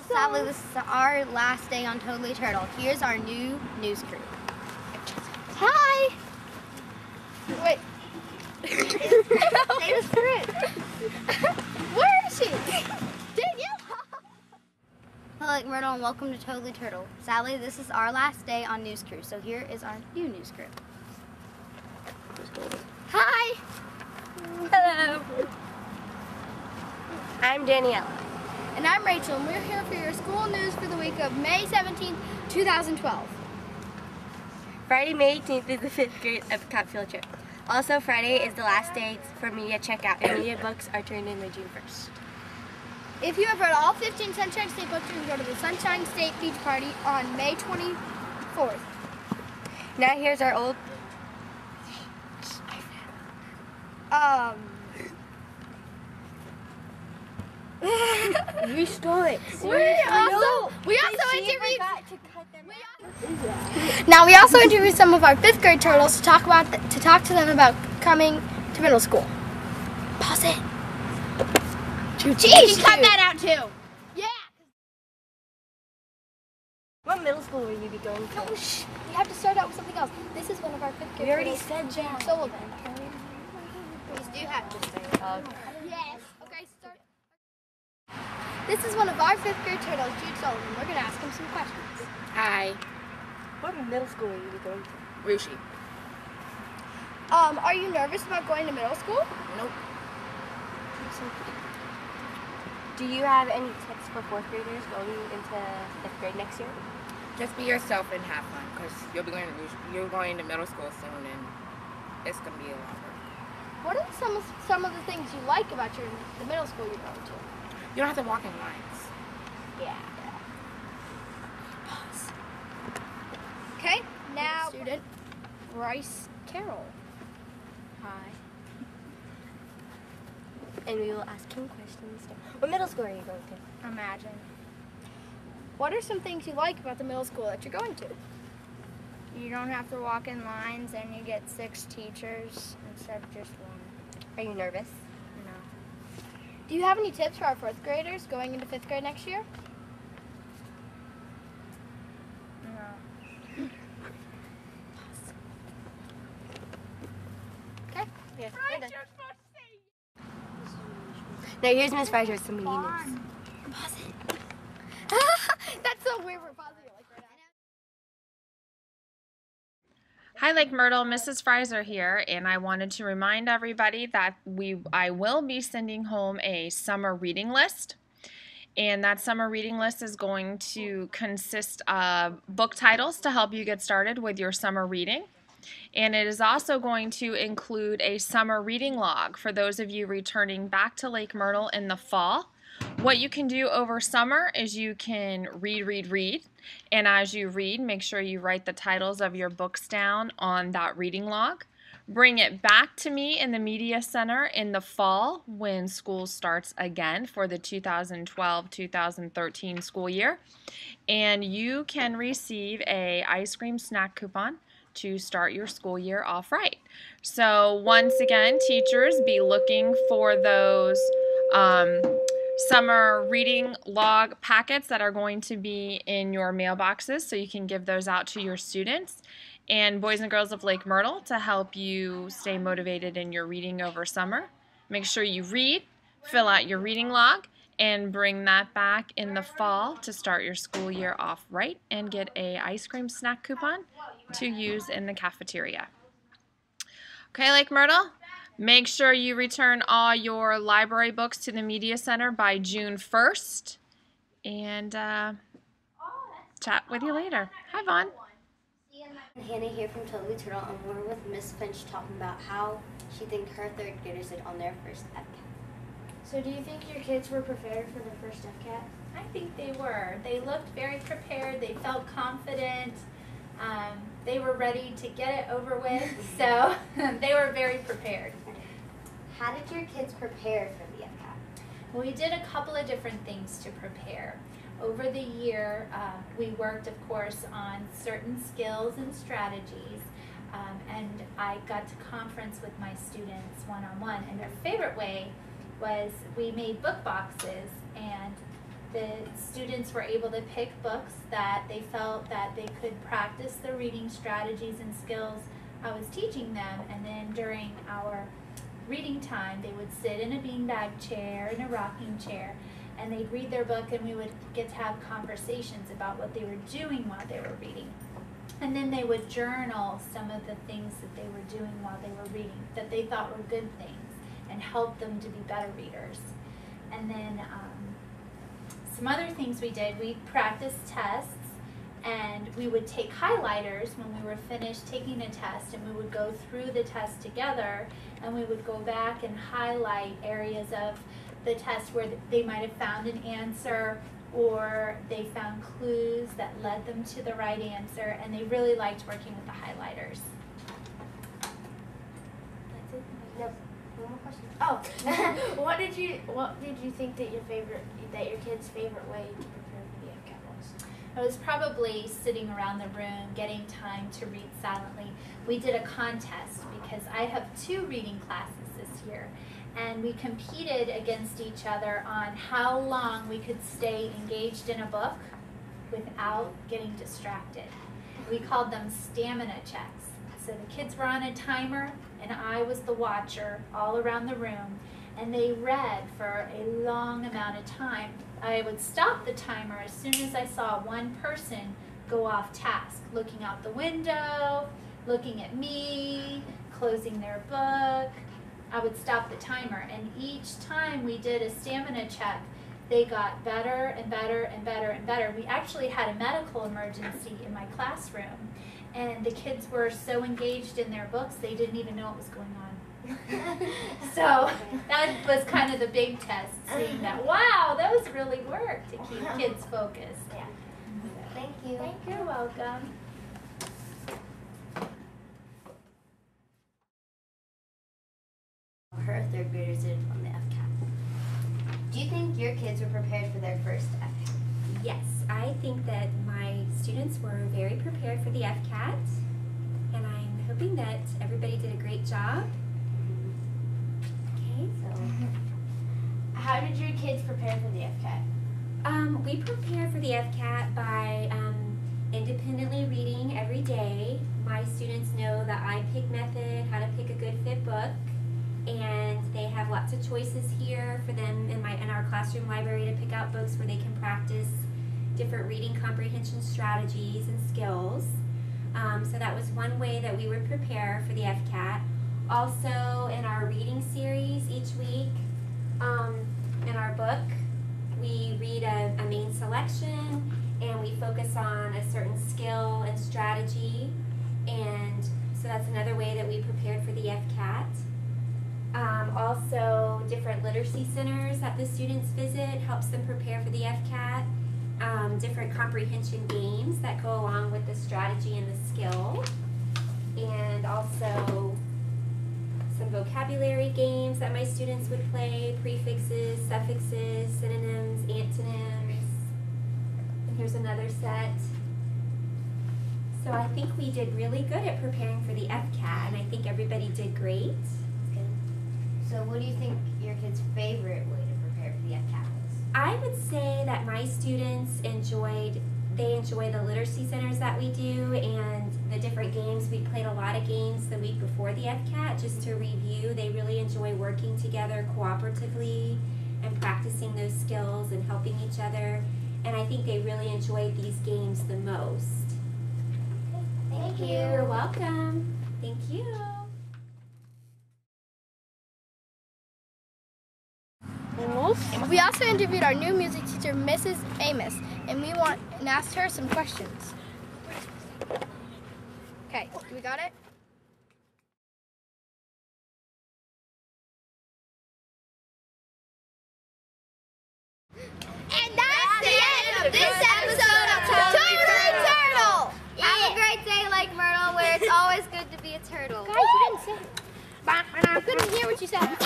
Sadly, this is our last day on Totally Turtle. Here's our new news crew. Hi! Wait. Say the script. Where is she? Danielle! Hello, Lake Myrtle, and welcome to Totally Turtle. Sadly, this is our last day on news crew, so here is our new news crew. Hi! Hello! I'm Danielle. And I'm Rachel, and we're here for your school news for the week of May 17, 2012. Friday, May 18th is the 5th grade Epcot field trip. Also, Friday is the last day for media checkout, and media books are turned in by June 1st. If you have read all 15 Sunshine State books, you can go to the Sunshine State Beach Party on May 24th. Now here's our old... Restore it. We also interviewed some of our 5th grade turtles to talk to them about coming to middle school. Pause it. Jeez, cut that out too. Yeah. What middle school will you be going to? No, shh. We have to start out with something else. This is one of our 5th grade. We already said Jack Sullivan. We do have to say it. Yes. Okay, start. This is one of our 5th grade turtles, Jude Sullivan. We're going to ask him some questions. Hi. What middle school will you be going to? Rushi. Are you nervous about going to middle school? Nope. Do you have any tips for 4th graders going into 5th grade next year? Just be yourself and have fun, because you're going to middle school soon, and it's gonna be a lot of work. What are some of the things you like about the middle school you're going to? You don't have to walk in lines. Yeah. Pause. Okay, now student Bryce Carroll. Hi. And we will ask him questions. What middle school are you going to? Imagine. What are some things you like about the middle school that you're going to? You don't have to walk in lines, and you get 6 teachers instead of just 1. Are you nervous? No. Do you have any tips for our 4th graders going into 5th grade next year? No. Okay. Yeah. Now here's Miss Fraser with some media news. Pause it. That's so weird. We're pausing it like right now. Hi Lake Myrtle, Mrs. Fraser here, and I wanted to remind everybody that I will be sending home a summer reading list, and that summer reading list is going to consist of book titles to help you get started with your summer reading, and it is also going to include a summer reading log for those of you returning back to Lake Myrtle in the fall. What you can do over summer is you can read, and as you read, make sure you write the titles of your books down on that reading log. Bring it back to me in the Media Center in the fall when school starts again for the 2012-2013 school year, and you can receive a ice cream snack coupon to start your school year off right. So once again, teachers, be looking for those summer reading log packets that are going to be in your mailboxes, so you can give those out to your students. And boys and girls of Lake Myrtle, to help you stay motivated in your reading over summer, make sure you read, fill out your reading log, and bring that back in the fall to start your school year off right and get a ice cream snack coupon to use in the cafeteria. Okay, Lake Myrtle? Make sure you return all your library books to the Media Center by June 1st. And chat with you later. Hi, Vaughn. Hannah here from Totally Turtle, and we're with Miss Finch talking about how she thinks her 3rd graders did on their first FCAT. So do you think your kids were prepared for the first FCAT? I think they were. They looked very prepared. They felt confident. They were ready to get it over with, so they were very prepared. How did your kids prepare for the FCAT? Well, we did a couple of different things to prepare. Over the year, we worked, of course, on certain skills and strategies, and I got to conference with my students one-on-one, and their favorite way was we made book boxes, and the students were able to pick books that they felt that they could practice the reading strategies and skills I was teaching them, and then during our reading time they would sit in a beanbag chair, in a rocking chair, and they'd read their book, and we would get to have conversations about what they were doing while they were reading. And then they would journal some of the things that they were doing while they were reading that they thought were good things and help them to be better readers. And then some other things we did, we practiced tests, and we would take highlighters when we were finished taking a test, and we would go through the test together, and we would go back and highlight areas of the test where they might have found an answer, or they found clues that led them to the right answer, and they really liked working with the highlighters. That's it? Nope. One more question. Oh, what did you think that your kid's favorite way to prepare for the FCAT was? It was probably sitting around the room, getting time to read silently. We did a contest because I have 2 reading classes this year, and we competed against each other on how long we could stay engaged in a book without getting distracted. We called them stamina checks. So the kids were on a timer, and I was the watcher all around the room, and they read for a long amount of time. I would stop the timer as soon as I saw one person go off task, looking out the window, looking at me, closing their book. I would stop the timer, and each time we did a stamina check, they got better and better and better and better. We actually had a medical emergency in my classroom, and the kids were so engaged in their books they didn't even know what was going on. So that was kind of the big test, seeing that, wow, those really work to keep kids focused. Yeah. Thank you. You're welcome. Her 3rd graders did on the FCAT. Do you think your kids were prepared for their first FCAT? Yes, I think that my students were very prepared for the FCAT, and I'm hoping that everybody did a great job. Okay, so How did your kids prepare for the FCAT? we prepare for the FCAT by independently reading every day. My students know the I-Pick method, how to pick a good fit book, and they have lots of choices here for them in our classroom library to pick out books where they can practice different reading comprehension strategies and skills. So that was one way that we would prepare for the FCAT. Also, in our reading series each week, in our book, we read a main selection, and we focus on a certain skill and strategy, and so that's another way that we prepared for the FCAT. Also, different literacy centers that the students visit helps them prepare for the FCAT. Different comprehension games that go along with the strategy and the skill. And also some vocabulary games that my students would play, prefixes, suffixes, synonyms, antonyms. And here's another set. So I think we did really good at preparing for the FCAT, and I think everybody did great. So what do you think your kids' favorite way to prepare for the FCAT was? I would say that my students enjoy the literacy centers that we do and the different games. We played a lot of games the week before the FCAT just to review. They really enjoy working together cooperatively and practicing those skills and helping each other. And I think they really enjoyed these games the most. Thank you. You're welcome. Thank you. We also interviewed our new music teacher, Mrs. Amos, and we asked her some questions. Okay, we got it? And that's the end of this episode of TotallyTurtle! Have a great day, Lake Myrtle, where it's always good to be a turtle. Guys, you didn't say it. I couldn't hear what you said.